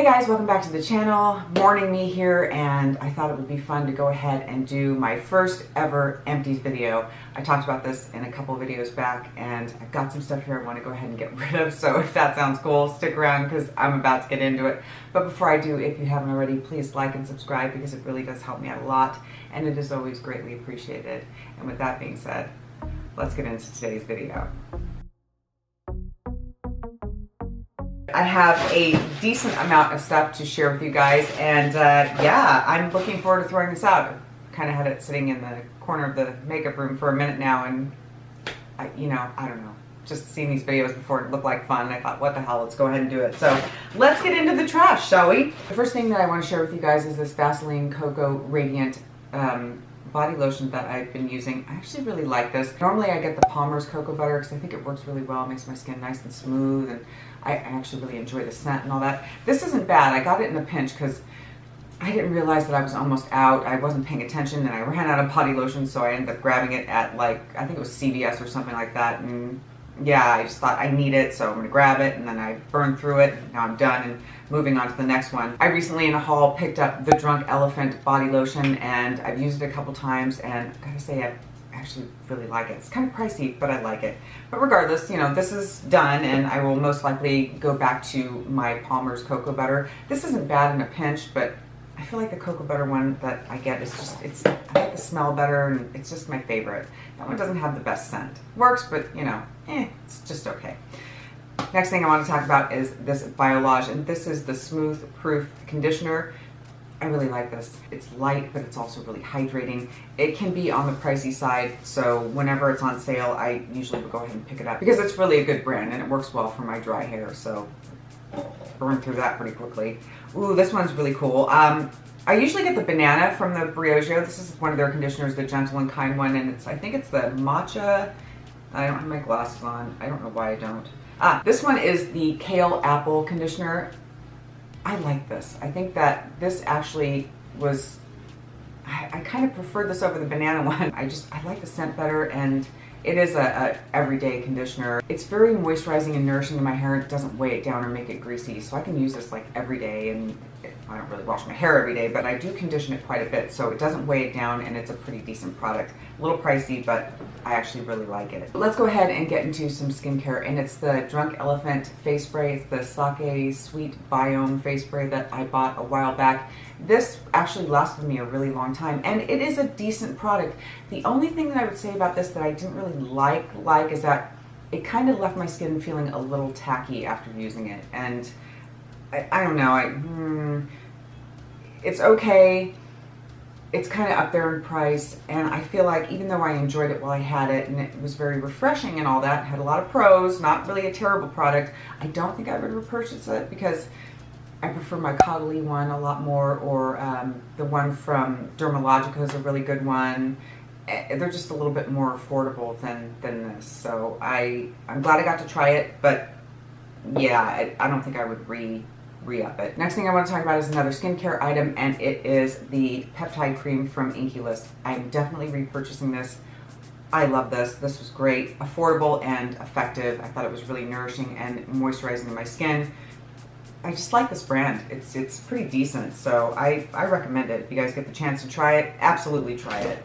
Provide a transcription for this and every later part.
Hey guys, welcome back to the channel. Morning me here, and I thought it would be fun to go ahead and do my first ever Empties video. I talked about this in a couple videos back, and I've got some stuff here I want to go ahead and get rid of, so if that sounds cool, stick around because I'm about to get into it. But before I do, if you haven't already, please like and subscribe because it really does help me out a lot, and it is always greatly appreciated. And with that being said, let's get into today's video. I have a decent amount of stuff to share with you guys, and yeah, I'm looking forward to throwing this out. I've kind of had it sitting in the corner of the makeup room for a minute now, and I don't know, just seeing these videos before it looked like fun, and I thought, what the hell, let's go ahead and do it. So let's get into the trash, shall we? The first thing that I want to share with you guys is this Vaseline Cocoa Radiant body lotion that I've been using. I actually really like this. Normally I get the Palmer's cocoa butter because I think it works really well. It makes my skin nice and smooth, and I actually really enjoy the scent and all that. This isn't bad. I got it in a pinch because I didn't realize that I was almost out. I wasn't paying attention, and I ran out of body lotion, so I ended up grabbing it at, like, I think it was CVS or something like that. And yeah, I just thought I need it, so I'm gonna grab it, and then I burned through it. Now I'm done and moving on to the next one. I recently in a haul picked up the Drunk Elephant body lotion, and I've used it a couple times, and I gotta say I actually really like it. It's kind of pricey, but I like it. But regardless, you know, this is done, and I will most likely go back to my Palmer's cocoa butter. This isn't bad in a pinch, but I feel like the cocoa butter one that I get is just, I like the smell better, and it's just my favorite. That one doesn't have the best scent. Works, but you know, it's just okay. Next thing I want to talk about is this Biolage, and this is the Smooth Proof Conditioner. I really like this. It's light, but it's also really hydrating. It can be on the pricey side, so whenever it's on sale, I usually will go ahead and pick it up because it's really a good brand and it works well for my dry hair, so burn through that pretty quickly. Ooh, this one's really cool. I usually get the banana from the Briogeo. This is one of their conditioners, the Gentle and Kind one, and I think it's the matcha. I don't have my glasses on. I don't know why I don't. This one is the Kale Apple Conditioner. I like this. I think that this actually was, I kind of preferred this over the banana one. I like the scent better, and it is a everyday conditioner. It's very moisturizing and nourishing to my hair. It doesn't weigh it down or make it greasy, so I can use this like every day, and I don't really wash my hair every day, but I do condition it quite a bit, so it doesn't weigh it down, and it's a pretty decent product. A little pricey, but I actually really like it. Let's go ahead and get into some skincare, and it's the Drunk Elephant face spray. It's the Sake Sweet Biome face spray that I bought a while back. This actually lasted me a really long time, and it is a decent product. The only thing that I would say about this that I didn't really like is that it kind of left my skin feeling a little tacky after using it, and I don't know, it's okay. It's kind of up there in price, and I feel like even though I enjoyed it while I had it, and it was very refreshing and all that, had a lot of pros, not really a terrible product, I don't think I would repurchase it because I prefer my Caudalie one a lot more, or the one from Dermalogica is a really good one. They're just a little bit more affordable than this, so I'm glad I got to try it, but yeah, I don't think I would re-up it. Next thing I want to talk about is another skincare item, and it is the peptide cream from Inkey List. I'm definitely repurchasing this. I love this. This was great, affordable and effective. I thought it was really nourishing and moisturizing to my skin. I just like this brand. It's pretty decent, so I recommend it. If you guys get the chance to try it, absolutely try it.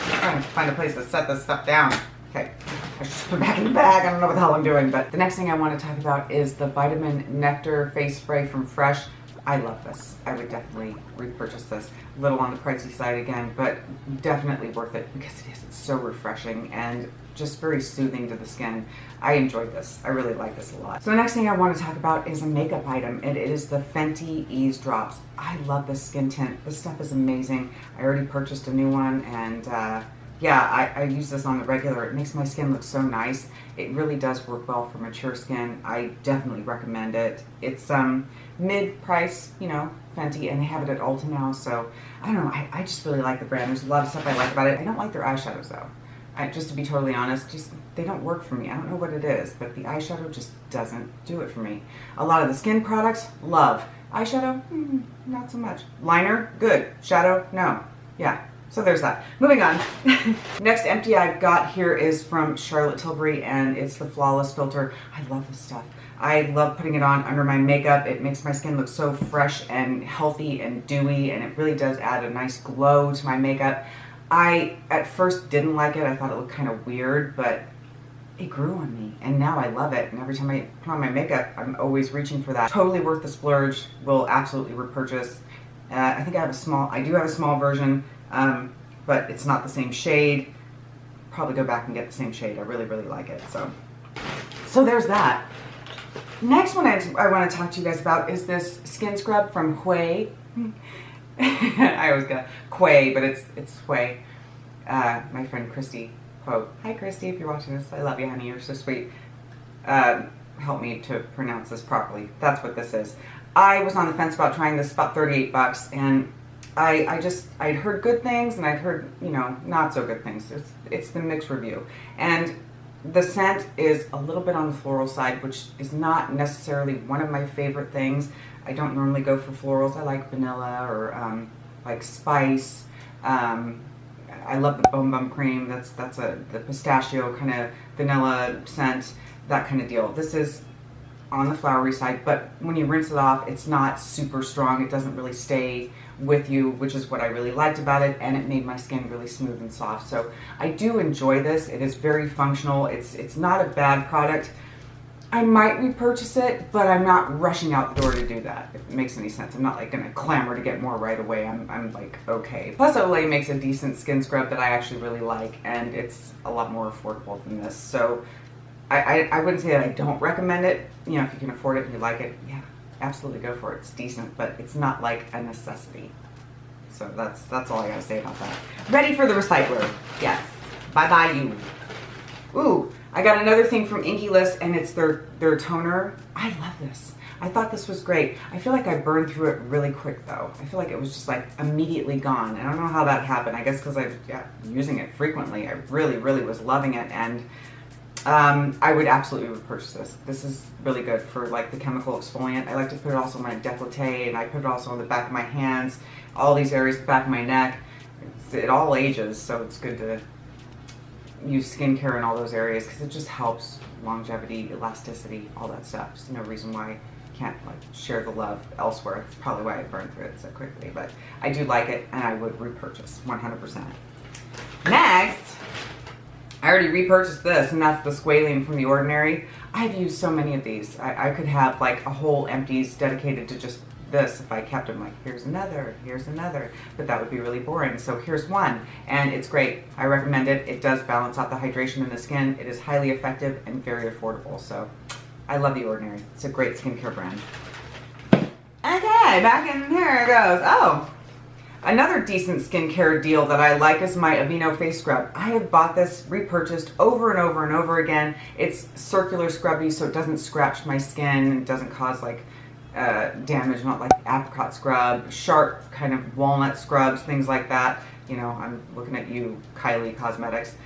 I'm trying to find a place to set this stuff down. Okay, I should just put it back in the bag. I don't know what the hell I'm doing, but the next thing I want to talk about is the Vitamin Nectar Face Spray from Fresh. I love this. I would definitely repurchase this. A little on the pricey side again, but definitely worth it because it is. It's so refreshing and just very soothing to the skin. I enjoyed this. I really like this a lot. So the next thing I want to talk about is a makeup item. It is the Fenty Ease Drops. I love this skin tint. This stuff is amazing. I already purchased a new one, and yeah, I use this on the regular. It makes my skin look so nice. It really does work well for mature skin. I definitely recommend it. It's mid-price, you know, Fenty, and they have it at Ulta now, so I don't know. I just really like the brand. There's a lot of stuff I like about it. I don't like their eyeshadows though. Just to be totally honest, they don't work for me. I don't know what it is, but the eyeshadow just doesn't do it for me. A lot of the skin products, love. Eyeshadow, not so much. Liner, good. Shadow, no. Yeah. So there's that. Moving on. Next empty I've got here is from Charlotte Tilbury, and it's the Flawless Filter. I love this stuff. I love putting it on under my makeup. It makes my skin look so fresh and healthy and dewy, and it really does add a nice glow to my makeup. I, at first, didn't like it. I thought it looked kind of weird, but it grew on me, and now I love it. And every time I put on my makeup, I'm always reaching for that. Totally worth the splurge. Will absolutely repurchase. I think I do have a small version, but it's not the same shade. Probably go back and get the same shade. I really, really like it. So there's that. Next one I want to talk to you guys about is this skin scrub from Hui. I always got Quay, but it's Hui. My friend Christy, quote, "Hi Christy, if you're watching this, I love you, honey. You're so sweet. Help me to pronounce this properly." That's what this is. I was on the fence about trying this, about 38 bucks, and I'd heard good things and I'd heard, not so good things. It's the mixed review. And the scent is a little bit on the floral side, which is not necessarily one of my favorite things. I don't normally go for florals. I like vanilla or like spice. I love the Bum Bum Cream. That's the pistachio kind of vanilla scent, that kind of deal. This is on the flowery side, but when you rinse it off, it's not super strong. It doesn't really stay with you, which is what I really liked about it, and it made my skin really smooth and soft. So I do enjoy this. It is very functional. It's not a bad product. I might repurchase it, but I'm not rushing out the door to do that, if it makes any sense. I'm not like gonna clamor to get more right away. I'm like, okay. Plus Olay makes a decent skin scrub that I actually really like, and it's a lot more affordable than this. So I wouldn't say that I don't recommend it. If you can afford it and you like it, yeah, absolutely go for it. It's decent, but it's not like a necessity. So that's all I gotta say about that. Ready for the recycler. Yes. Bye-bye you. Ooh, I got another thing from Inky List, and it's their toner. I love this. I thought this was great. I feel like I burned through it really quick though. I feel like it was just like immediately gone. I don't know how that happened. I guess because I'm using it frequently. I really, really was loving it, and I would absolutely repurchase this. This is really good for like the chemical exfoliant. I like to put it also on my décolleté, and I put it also on the back of my hands, all these areas, the back of my neck. It all ages, so it's good to use skincare in all those areas because it just helps longevity, elasticity, all that stuff. There's no reason why you can't like share the love elsewhere. It's probably why I burned through it so quickly, but I do like it, and I would repurchase 100%. Next, I already repurchased this, and that's the Squalene from The Ordinary. I've used so many of these. I could have like a whole Empties dedicated to just this if I kept them. Like, here's another, but that would be really boring. So here's one, and it's great. I recommend it. It does balance out the hydration in the skin. It is highly effective and very affordable. So I love The Ordinary. It's a great skincare brand. Okay, back in here it goes. Oh, another decent skincare deal that I like is my Aveeno face scrub. I have bought this, repurchased over and over and over again. It's circular scrubby, so it doesn't scratch my skin. It doesn't cause like damage, not like apricot scrub, sharp kind of walnut scrubs, things like that. I'm looking at you, Kylie Cosmetics.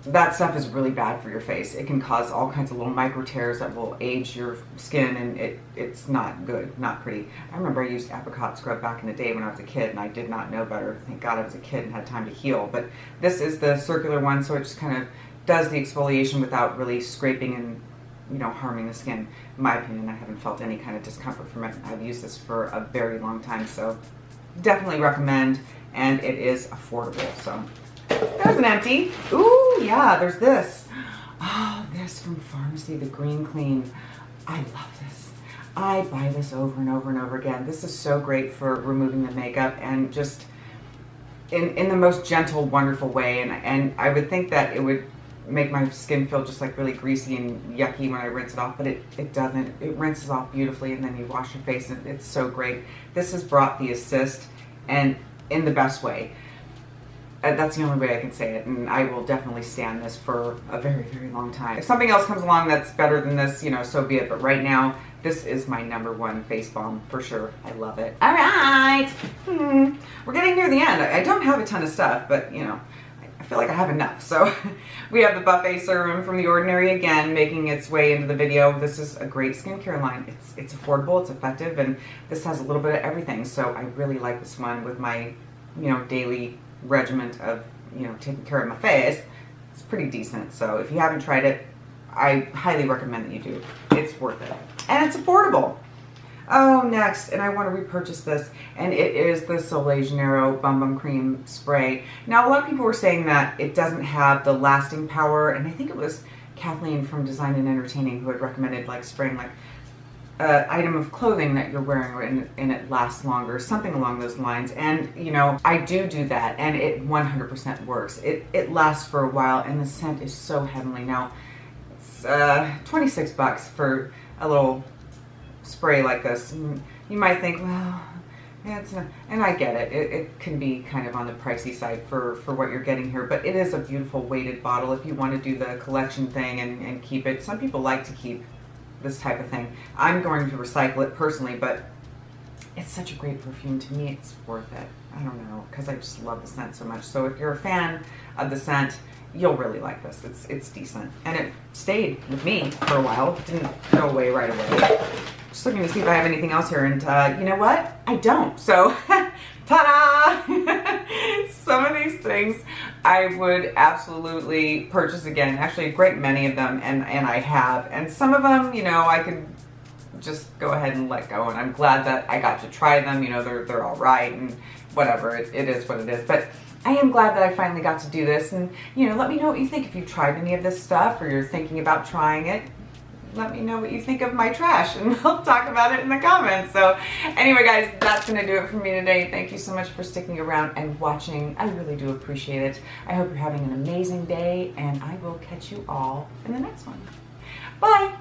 That stuff is really bad for your face. It can cause all kinds of little micro tears that will age your skin, and it's not good, not pretty. I remember I used apricot scrub back in the day when I was a kid, and I did not know better. Thank God I was a kid and had time to heal. But this is the circular one, so it just kind of does the exfoliation without really scraping and harming the skin. In my opinion, I haven't felt any kind of discomfort from it. I've used this for a very long time, so definitely recommend, and it is affordable. So there's an empty. Ooh, yeah, there's this. Oh, this from Pharmacy, the Green Clean. I love this. I buy this over and over and over again. This is so great for removing the makeup, and just in the most gentle, wonderful way. And I would think that it would make my skin feel just like really greasy and yucky when I rinse it off, but it doesn't. It rinses off beautifully, and then you wash your face, and it's so great. This has brought the assist, and in the best way. That's the only way I can say it, and I will definitely stand this for a very, very long time. If something else comes along that's better than this, so be it. But right now, this is my #1 face balm for sure. I love it. All right, we're getting near the end. I don't have a ton of stuff, but I feel like I have enough. So we have the Buffet Serum from The Ordinary again, making its way into the video. This is a great skincare line. It's affordable, it's effective, and this has a little bit of everything. So I really like this one with my daily regiment of, taking care of my face, it's pretty decent. So if you haven't tried it, I highly recommend that you do. It's worth it. And it's affordable. Oh, next, and I want to repurchase this, and it is the Soleil Janeiro Bum Bum Cream Spray. Now, a lot of people were saying that it doesn't have the lasting power, and I think it was Kathleen from Design and Entertaining who had recommended like spraying like an item of clothing that you're wearing and it lasts longer, something along those lines. And I do that, and it 100% works. It lasts for a while, and the scent is so heavenly. Now, it's $26 for a little spray like this. You might think, well, yeah, it's not, and I get it. It can be kind of on the pricey side for what you're getting here, but it is a beautiful weighted bottle if you want to do the collection thing and keep it. Some people like to keep this type of thing. I'm going to recycle it personally, but it's such a great perfume. To me, it's worth it. I don't know, because I just love the scent so much. So if you're a fan of the scent, you'll really like this. It's decent. And it stayed with me for a while. It didn't go away right away. Just looking to see if I have anything else here, and you know what? I don't. So, ta-da! Some of these things I would absolutely purchase again. Actually, a great many of them, and I have. And some of them, I could just go ahead and let go. And I'm glad that I got to try them. They're all right, and whatever. It is what it is. But I am glad that I finally got to do this. And let me know what you think if you've tried any of this stuff or you're thinking about trying it. Let me know what you think of my trash, and we'll talk about it in the comments. So anyway, guys, that's going to do it for me today. Thank you so much for sticking around and watching. I really do appreciate it. I hope you're having an amazing day, and I will catch you all in the next one. Bye.